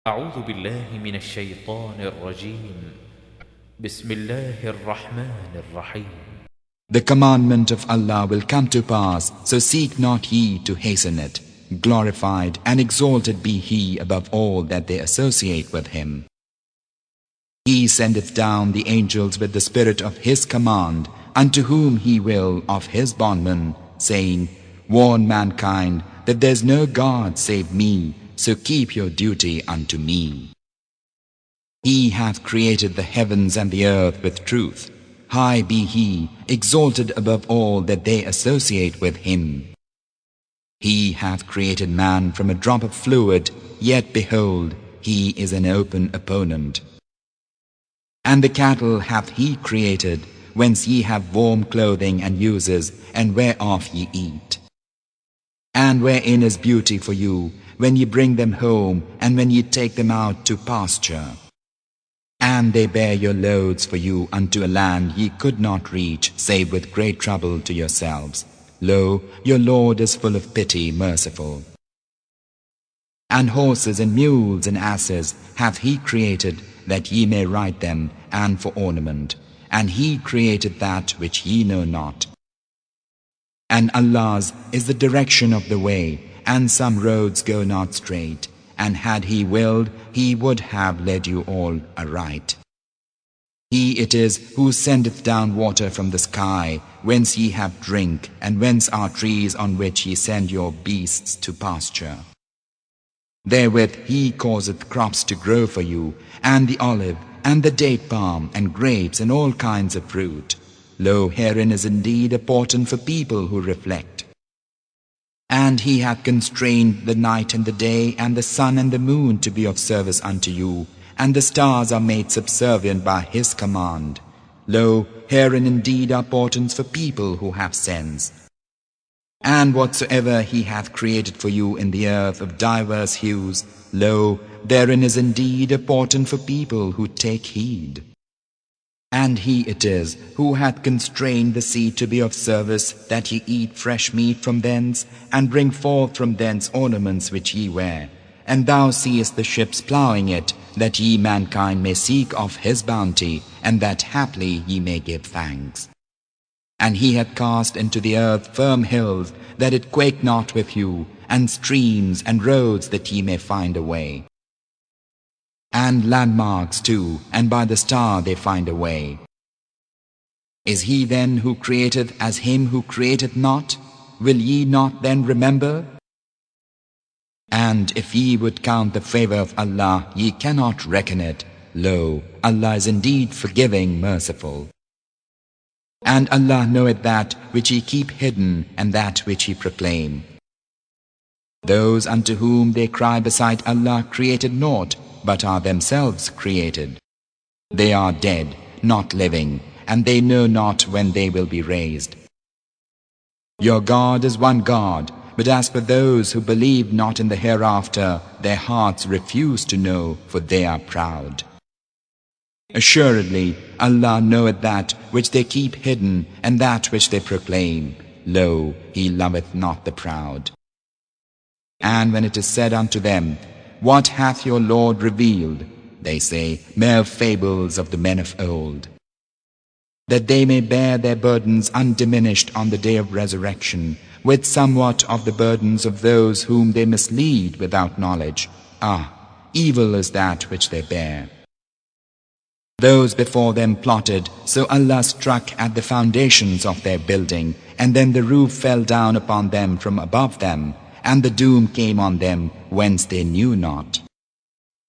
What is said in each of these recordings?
أعوذ بالله من الشيطان الرجيم بسم الله الرحمن الرحيم. The commandment of Allah will come to pass, so seek not ye to hasten it. Glorified and exalted be He above all that they associate with Him. He sendeth down the angels with the spirit of His command, unto whom He will of His bondmen, saying, Warn mankind that there is no God save me, so keep your duty unto me. He hath created the heavens and the earth with truth. High be He, exalted above all that they associate with Him. He hath created man from a drop of fluid, yet behold, he is an open opponent. And the cattle hath He created, whence ye have warm clothing and uses, and whereof ye eat. And wherein is beauty for you, when ye bring them home, and when ye take them out to pasture. And they bear your loads for you unto a land ye could not reach, save with great trouble to yourselves. Lo, your Lord is full of pity, merciful. And horses and mules and asses hath He created, that ye may ride them, and for ornament. And He created that which ye know not. And Allah's is the direction of the way, and some roads go not straight. And had He willed, He would have led you all aright. He it is who sendeth down water from the sky, whence ye have drink, and whence are trees on which ye send your beasts to pasture. Therewith He causeth crops to grow for you, and the olive, and the date palm, and grapes, and all kinds of fruit. Lo, herein is indeed a portent for people who reflect. And He hath constrained the night and the day, and the sun and the moon to be of service unto you, and the stars are made subservient by His command. Lo, herein indeed are portents for people who have sense. And whatsoever He hath created for you in the earth of diverse hues, lo, therein is indeed a portent for people who take heed. And He it is who hath constrained the sea to be of service, that ye eat fresh meat from thence, and bring forth from thence ornaments which ye wear. And thou seest the ships ploughing it, that ye mankind may seek of His bounty, and that haply ye may give thanks. And He hath cast into the earth firm hills, that it quake not with you, and streams and roads that ye may find a way. And landmarks too, and by the star they find a way. Is He then who createth as Him who createth not? Will ye not then remember? And if ye would count the favor of Allah, ye cannot reckon it. Lo, Allah is indeed forgiving, merciful. And Allah knoweth that which ye keep hidden, and that which ye proclaim. Those unto whom they cry beside Allah created naught, but are themselves created. They are dead, not living, and they know not when they will be raised. Your God is one God, but as for those who believe not in the hereafter, their hearts refuse to know, for they are proud. Assuredly, Allah knoweth that which they keep hidden, and that which they proclaim. Lo, He loveth not the proud. And when it is said unto them, What hath your Lord revealed? They say, mere fables of the men of old. That they may bear their burdens undiminished on the day of resurrection, with somewhat of the burdens of those whom they mislead without knowledge. Ah, evil is that which they bear. Those before them plotted, so Allah struck at the foundations of their building, and then the roof fell down upon them from above them, and the doom came on them whence they knew not.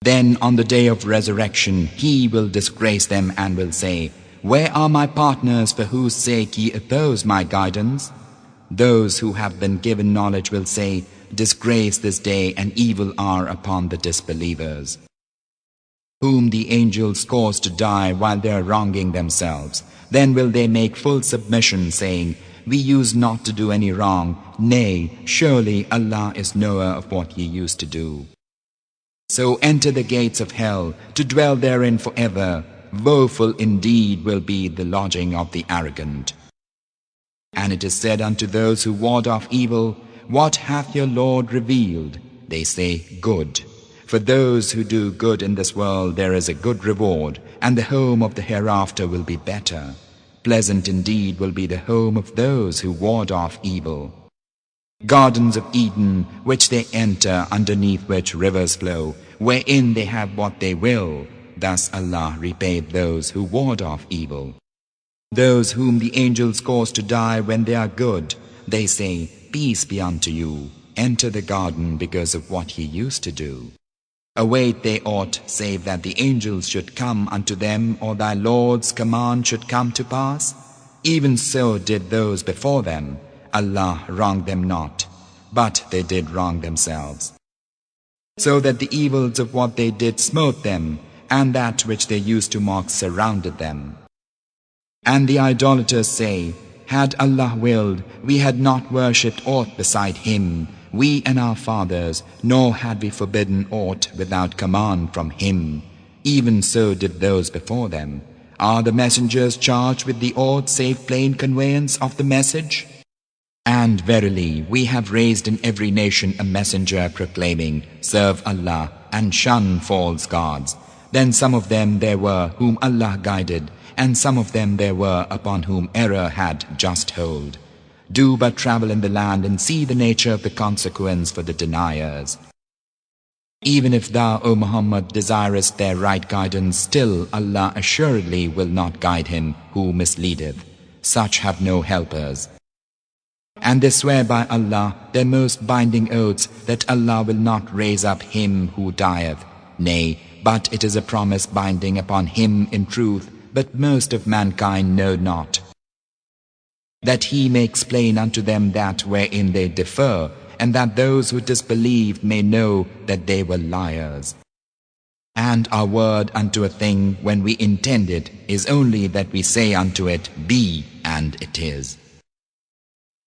Then on the day of resurrection He will disgrace them and will say, Where are my partners for whose sake ye oppose my guidance? Those who have been given knowledge will say, Disgrace this day and evil hour upon the disbelievers, whom the angels cause to die while they are wronging themselves. Then will they make full submission, saying, We used not to do any wrong. Nay, surely Allah is knower of what ye used to do. So enter the gates of hell, to dwell therein forever. Woeful indeed will be the lodging of the arrogant. And it is said unto those who ward off evil, What hath your Lord revealed? They say, Good. For those who do good in this world there is a good reward, and the home of the hereafter will be better. Pleasant indeed will be the home of those who ward off evil. Gardens of Eden, which they enter, underneath which rivers flow, wherein they have what they will. Thus Allah repaid those who ward off evil. Those whom the angels cause to die when they are good, they say, Peace be unto you. Enter the garden because of what he used to do. Await they aught, save that the angels should come unto them, or thy Lord's command should come to pass? Even so did those before them. Allah wronged them not, but they did wrong themselves. So that the evils of what they did smote them, and that which they used to mock surrounded them. And the idolaters say, Had Allah willed, we had not worshipped aught beside Him, we and our fathers, nor had we forbidden aught without command from Him. Even so did those before them. Are the messengers charged with the aught save plain conveyance of the message? And verily, we have raised in every nation a messenger proclaiming, Serve Allah and shun false gods. Then some of them there were whom Allah guided, and some of them there were upon whom error had just hold. Do but travel in the land and see the nature of the consequence for the deniers. Even if thou, O Muhammad, desirest their right guidance, still Allah assuredly will not guide him who misleadeth. Such have no helpers. And they swear by Allah their most binding oaths that Allah will not raise up him who dieth. Nay, but it is a promise binding upon him in truth, but most of mankind know not. That he may explain unto them that wherein they differ, and that those who disbelieved may know that they were liars. And our word unto a thing when we intend it is only that we say unto it, Be, and it is.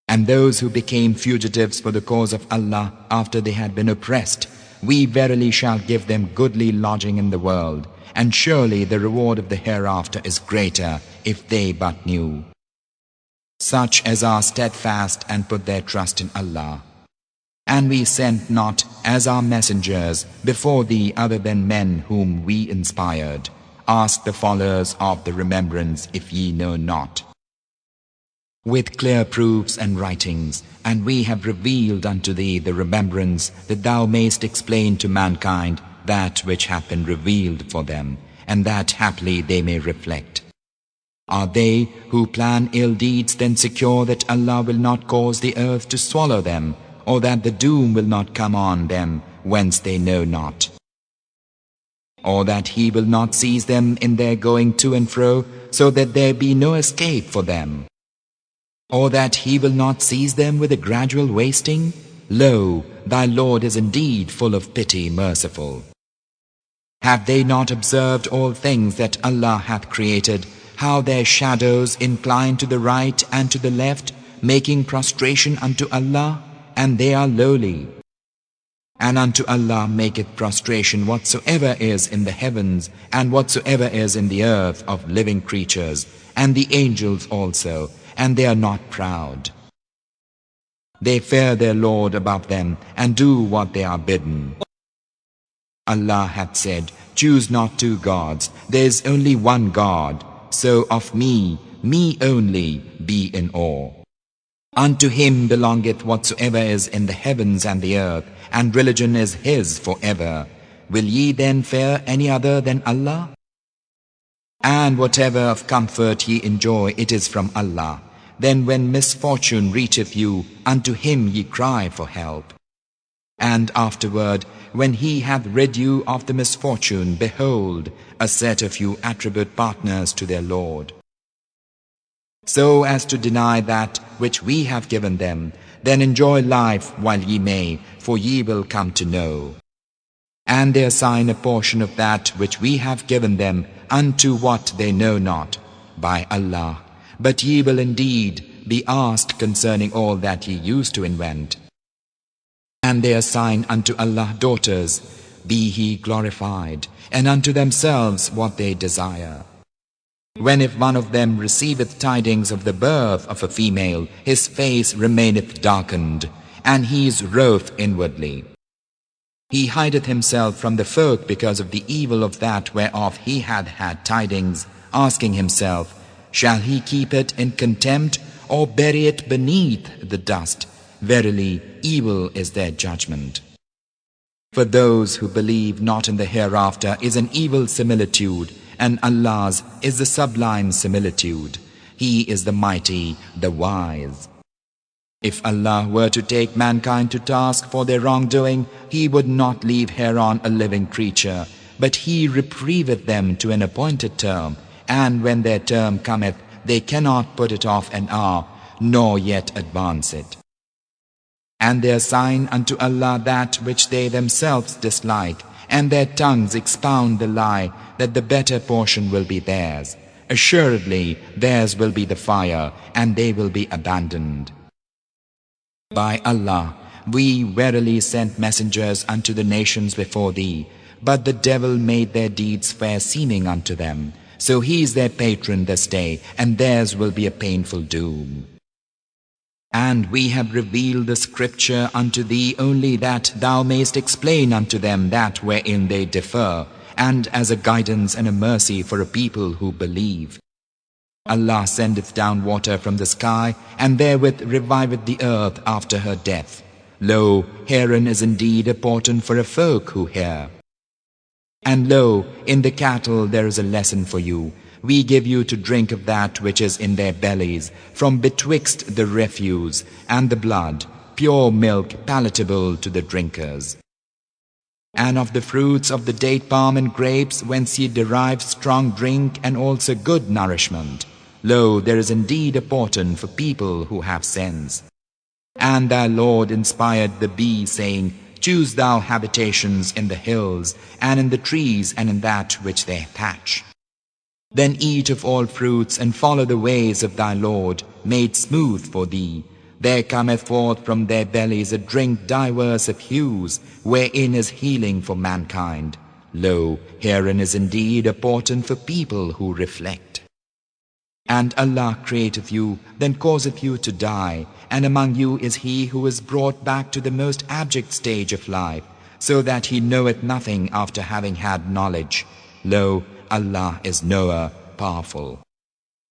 And those who became fugitives for the cause of Allah after they had been oppressed, we verily shall give them goodly lodging in the world, and surely the reward of the hereafter is greater if they but knew. Such as are steadfast and put their trust in Allah. And we sent not as our messengers before thee other than men whom we inspired. Ask the followers of the remembrance if ye know not. With clear proofs and writings, and we have revealed unto thee the remembrance, that thou mayst explain to mankind that which hath been revealed for them, and that haply they may reflect. Are they who plan ill deeds then secure that Allah will not cause the earth to swallow them, or that the doom will not come on them whence they know not? Or that He will not seize them in their going to and fro, so that there be no escape for them? Or that He will not seize them with a gradual wasting? Lo, thy Lord is indeed full of pity, merciful. Have they not observed all things that Allah hath created, how their shadows incline to the right and to the left, making prostration unto Allah, and they are lowly. And unto Allah maketh prostration whatsoever is in the heavens, and whatsoever is in the earth of living creatures, and the angels also, and they are not proud. They fear their Lord above them, and do what they are bidden. Allah hath said, Choose not two gods, there is only one God. So of me only, be in awe. Unto Him belongeth whatsoever is in the heavens and the earth, and religion is His forever. Will ye then fear any other than Allah? And whatever of comfort ye enjoy, it is from Allah. Then when misfortune reacheth you, unto Him ye cry for help. And afterward, when He hath rid you of the misfortune, behold, a set of you attribute partners to their Lord, so as to deny that which we have given them. Then enjoy life while ye may, for ye will come to know. And they assign a portion of that which we have given them unto what they know not, by Allah. But ye will indeed be asked concerning all that ye used to invent. And they assign unto Allah daughters, be He glorified, and unto themselves what they desire. When if one of them receiveth tidings of the birth of a female, his face remaineth darkened, and he is wroth inwardly. He hideth himself from the folk because of the evil of that whereof he had had tidings, asking himself, shall he keep it in contempt or bury it beneath the dust? Verily, evil is their judgment. For those who believe not in the hereafter is an evil similitude, and Allah's is the sublime similitude. He is the mighty, the wise. If Allah were to take mankind to task for their wrongdoing, He would not leave hereon a living creature, but He reprieveth them to an appointed term, and when their term cometh, they cannot put it off an hour, nor yet advance it. And they assign unto Allah that which they themselves dislike, and their tongues expound the lie, that the better portion will be theirs. Assuredly, theirs will be the fire, and they will be abandoned. By Allah, we verily sent messengers unto the nations before thee, but the devil made their deeds fair seeming unto them. So he is their patron this day, and theirs will be a painful doom. And we have revealed the scripture unto thee only that thou mayst explain unto them that wherein they differ, and as a guidance and a mercy for a people who believe. Allah sendeth down water from the sky, and therewith reviveth the earth after her death. Lo, herein is indeed a portent for a folk who hear. And lo, in the cattle there is a lesson for you. We give you to drink of that which is in their bellies, from betwixt the refuse and the blood, pure milk palatable to the drinkers. And of the fruits of the date palm and grapes, whence ye derive strong drink and also good nourishment. Lo, there is indeed a portent for people who have sense. And thy Lord inspired the bee, saying, choose thou habitations in the hills, and in the trees, and in that which they thatch. Then eat of all fruits, and follow the ways of thy Lord, made smooth for thee. There cometh forth from their bellies a drink diverse of hues, wherein is healing for mankind. Lo, herein is indeed a portent for people who reflect. And Allah createth you, then causeth you to die, and among you is he who is brought back to the most abject stage of life, so that he knoweth nothing after having had knowledge. Lo, Allah is knower, powerful.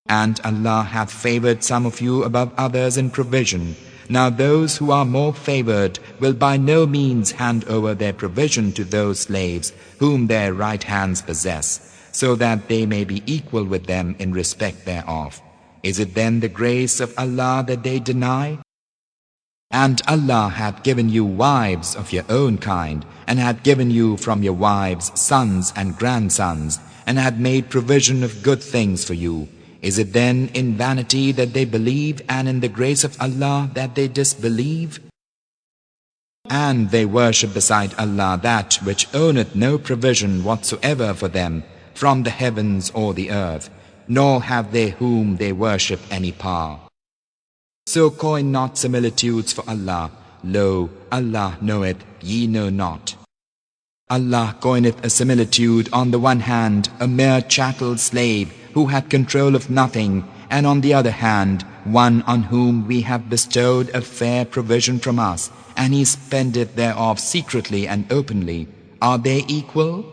And Allah hath favored some of you above others in provision. Now those who are more favored will by no means hand over their provision to those slaves whom their right hands possess, so that they may be equal with them in respect thereof. Is it then the grace of Allah that they deny? And Allah hath given you wives of your own kind, and hath given you from your wives sons and grandsons, and hath made provision of good things for you. Is it then in vanity that they believe, and in the grace of Allah that they disbelieve? And they worship beside Allah that which owneth no provision whatsoever for them, from the heavens or the earth, nor have they whom they worship any power. So coin not similitudes for Allah. Lo, Allah knoweth, ye know not. Allah coineth a similitude on the one hand, a mere chattel slave who hath control of nothing, and on the other hand, one on whom we have bestowed a fair provision from us, and he spendeth thereof secretly and openly. Are they equal?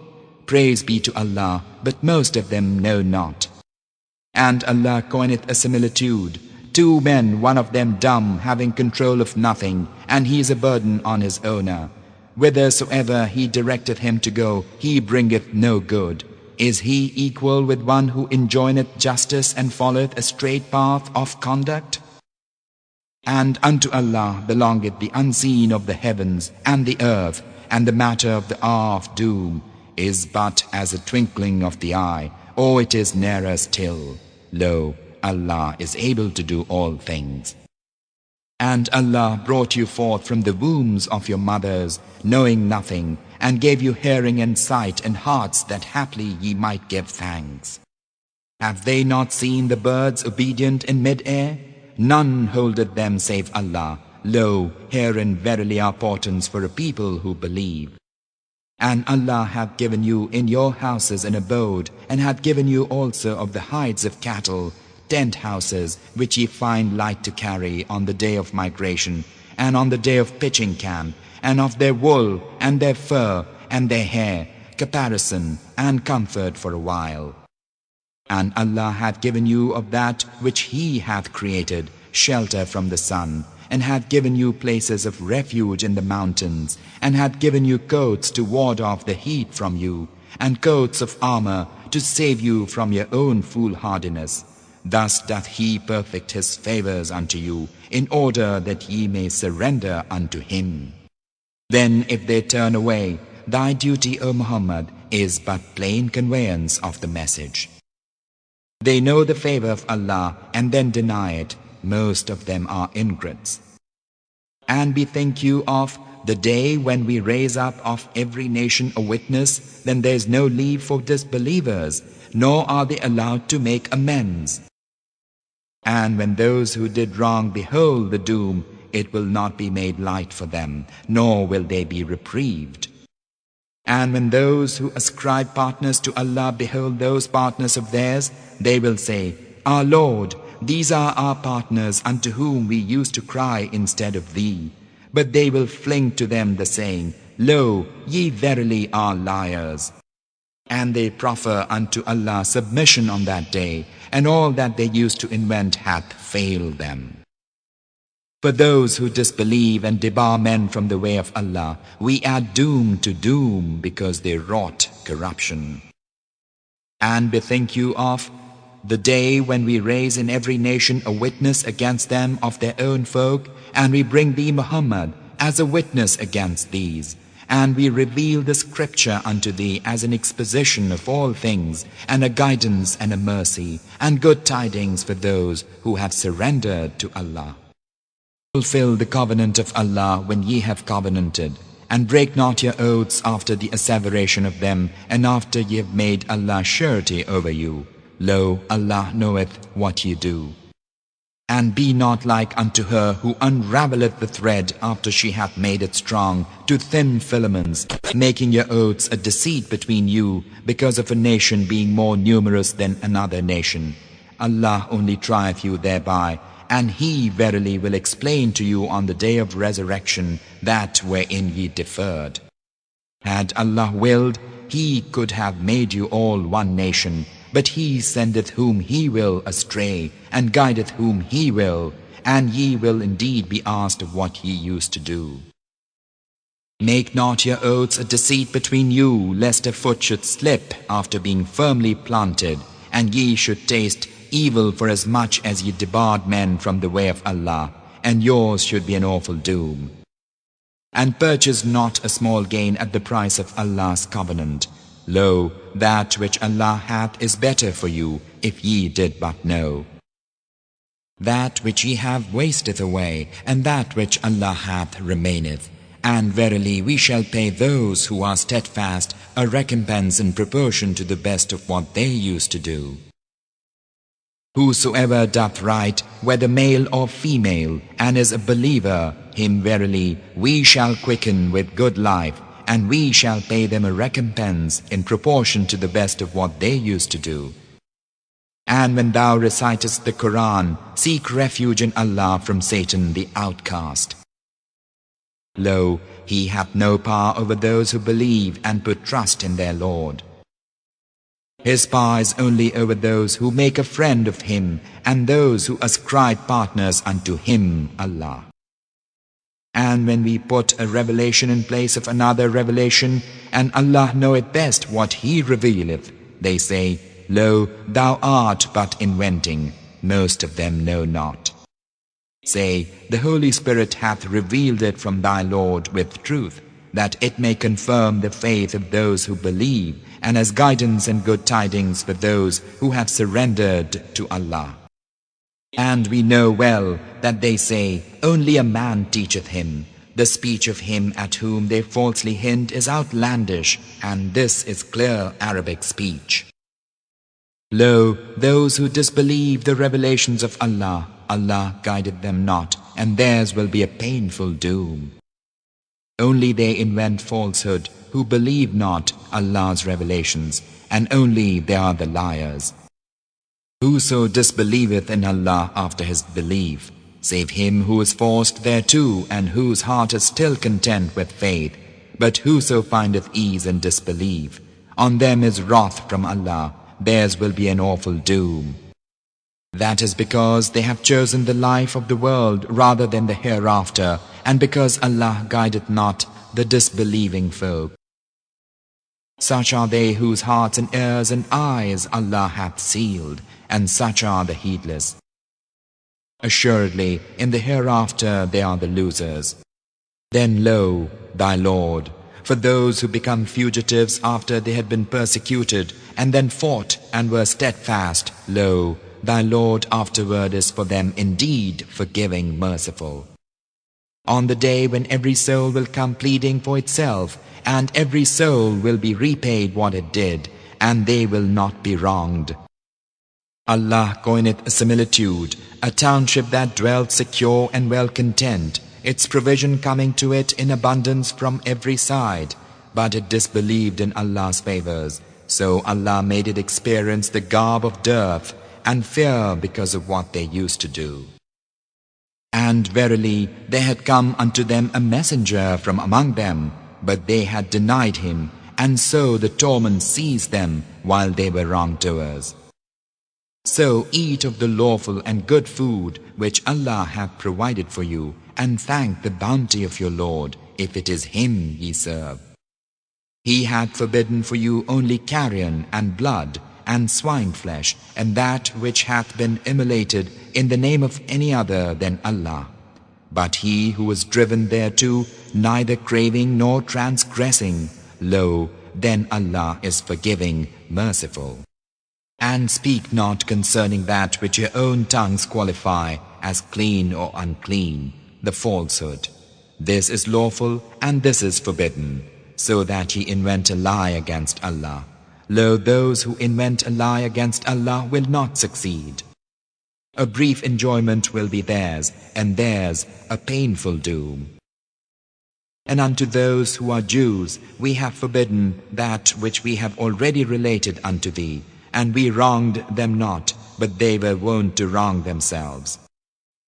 Praise be to Allah, but most of them know not. And Allah coineth a similitude. Two men, one of them dumb, having control of nothing, and he is a burden on his owner. Whithersoever he directeth him to go, he bringeth no good. Is he equal with one who enjoineth justice and followeth a straight path of conduct? And unto Allah belongeth the unseen of the heavens and the earth, and the matter of the hour of doom is but as a twinkling of the eye, or it is nearer still. Lo, Allah is able to do all things. And Allah brought you forth from the wombs of your mothers, knowing nothing, and gave you hearing and sight and hearts that haply ye might give thanks. Have they not seen the birds obedient in mid-air? None holdeth them save Allah. Lo, herein verily are portents for a people who believe. And Allah hath given you in your houses an abode, and hath given you also of the hides of cattle, tent houses, which ye find light to carry on the day of migration, and on the day of pitching camp, and of their wool, and their fur, and their hair, caparison and comfort for a while. And Allah hath given you of that which He hath created shelter from the sun, and hath given you places of refuge in the mountains, and hath given you coats to ward off the heat from you, and coats of armor to save you from your own foolhardiness. Thus doth He perfect His favors unto you, in order that ye may surrender unto Him. Then if they turn away, thy duty, O Muhammad, is but plain conveyance of the message. They know the favor of Allah and then deny it. Most of them are ingrates. And bethink you of the day when we raise up of every nation a witness, then there is no leave for disbelievers, nor are they allowed to make amends. And when those who did wrong behold the doom, it will not be made light for them, nor will they be reprieved. And when those who ascribe partners to Allah behold those partners of theirs, they will say, Our Lord, these are our partners unto whom we used to cry instead of Thee. But they will fling to them the saying, Lo, ye verily are liars. And they proffer unto Allah submission on that day, and all that they used to invent hath failed them. For those who disbelieve and debar men from the way of Allah, we add doom to doom because they wrought corruption. And bethink you of the day when we raise in every nation a witness against them of their own folk, and we bring thee, Muhammad, as a witness against these, and we reveal the scripture unto thee as an exposition of all things, and a guidance and a mercy, and good tidings for those who have surrendered to Allah. Fulfill the covenant of Allah when ye have covenanted, and break not your oaths after the asseveration of them, and after ye have made Allah surety over you. Lo, Allah knoweth what ye do. And be not like unto her who unravelleth the thread after she hath made it strong to thin filaments, making your oaths a deceit between you because of a nation being more numerous than another nation. Allah only trieth you thereby, and He verily will explain to you on the day of resurrection that wherein ye differed. Had Allah willed, He could have made you all one nation, but He sendeth whom He will astray, and guideth whom He will, and ye will indeed be asked of what ye used to do. Make not your oaths a deceit between you, lest a foot should slip after being firmly planted, and ye should taste evil for as much as ye debarred men from the way of Allah, and yours should be an awful doom. And purchase not a small gain at the price of Allah's covenant. Lo, that which Allah hath is better for you, if ye did but know. That which ye have wasteth away, and that which Allah hath remaineth. And verily we shall pay those who are steadfast a recompense in proportion to the best of what they used to do. Whosoever doth right, whether male or female, and is a believer, him verily we shall quicken with good life, and we shall pay them a recompense in proportion to the best of what they used to do. And when thou recitest the Quran, seek refuge in Allah from Satan the outcast. Lo, he hath no power over those who believe and put trust in their Lord. His power is only over those who make a friend of Him, and those who ascribe partners unto Him, Allah. And when we put a revelation in place of another revelation, and Allah knoweth best what He revealeth, they say, Lo, thou art but inventing. Most of them know not. Say, the Holy Spirit hath revealed it from thy Lord with truth, that it may confirm the faith of those who believe, and as guidance and good tidings for those who have surrendered to Allah. And we know well that they say, only a man teacheth him. The speech of him at whom they falsely hint is outlandish, and this is clear Arabic speech. Lo, those who disbelieve the revelations of Allah, Allah guided them not, and theirs will be a painful doom. Only they invent falsehood who believe not Allah's revelations, and only they are the liars. Whoso disbelieveth in Allah after his belief, save him who is forced thereto and whose heart is still content with faith. But whoso findeth ease in disbelief, on them is wrath from Allah, theirs will be an awful doom. That is because they have chosen the life of the world rather than the hereafter, and because Allah guideth not the disbelieving folk. Such are they whose hearts and ears and eyes Allah hath sealed, and such are the heedless. Assuredly, in the hereafter they are the losers. Then lo, thy Lord, for those who become fugitives after they had been persecuted, and then fought and were steadfast, lo, thy Lord afterward is for them indeed forgiving, merciful. On the day when every soul will come pleading for itself, and every soul will be repaid what it did, and they will not be wronged. Allah coineth a similitude, a township that dwelt secure and well content, its provision coming to it in abundance from every side, but it disbelieved in Allah's favors. So Allah made it experience the garb of dearth and fear because of what they used to do. And verily, there had come unto them a messenger from among them, but they had denied him, and so the torment seized them while they were wrongdoers. So eat of the lawful and good food which Allah hath provided for you, and thank the bounty of your Lord, if it is Him ye serve. He hath forbidden for you only carrion and blood and swine flesh, and that which hath been immolated in the name of any other than Allah. But he who is driven thereto, neither craving nor transgressing, lo, then Allah is forgiving, merciful. And speak not concerning that which your own tongues qualify as clean or unclean, the falsehood. This is lawful and this is forbidden, so that ye invent a lie against Allah. Lo, those who invent a lie against Allah will not succeed. A brief enjoyment will be theirs, and theirs a painful doom. And unto those who are Jews we have forbidden that which we have already related unto thee, and we wronged them not, but they were wont to wrong themselves.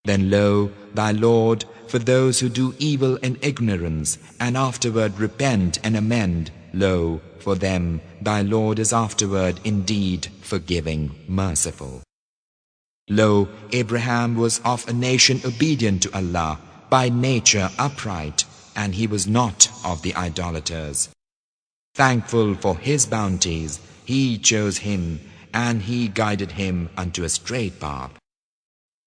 Then lo, thy Lord, for those who do evil in ignorance, and afterward repent and amend, lo, for them thy Lord is afterward indeed forgiving, merciful. Lo, Abraham was of a nation obedient to Allah, by nature upright, and he was not of the idolaters. Thankful for His bounties, He chose him, and He guided him unto a straight path.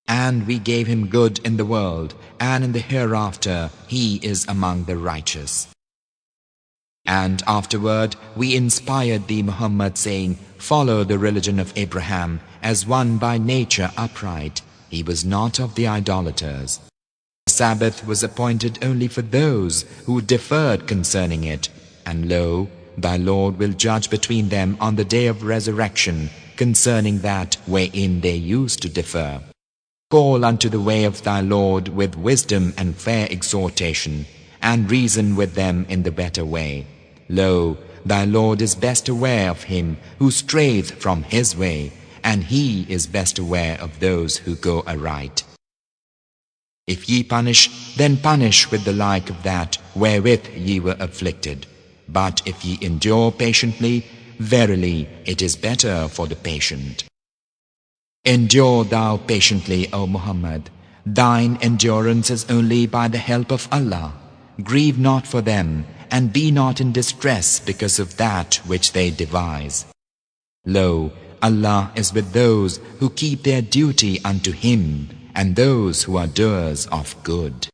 And we gave him good in the world, and in the hereafter he is among the righteous. And afterward we inspired thee, Muhammad, saying, follow the religion of Abraham, as one by nature upright. He was not of the idolaters. The Sabbath was appointed only for those who deferred concerning it, and lo, thy Lord will judge between them on the day of resurrection concerning that wherein they used to defer. Call unto the way of thy Lord with wisdom and fair exhortation, and reason with them in the better way. Lo, thy Lord is best aware of him who strayeth from his way, and He is best aware of those who go aright. If ye punish, then punish with the like of that wherewith ye were afflicted. But if ye endure patiently, verily it is better for the patient. Endure thou patiently, O Muhammad. Thine endurance is only by the help of Allah. Grieve not for them, and be not in distress because of that which they devise. Lo, Allah is with those who keep their duty unto Him, and those who are doers of good.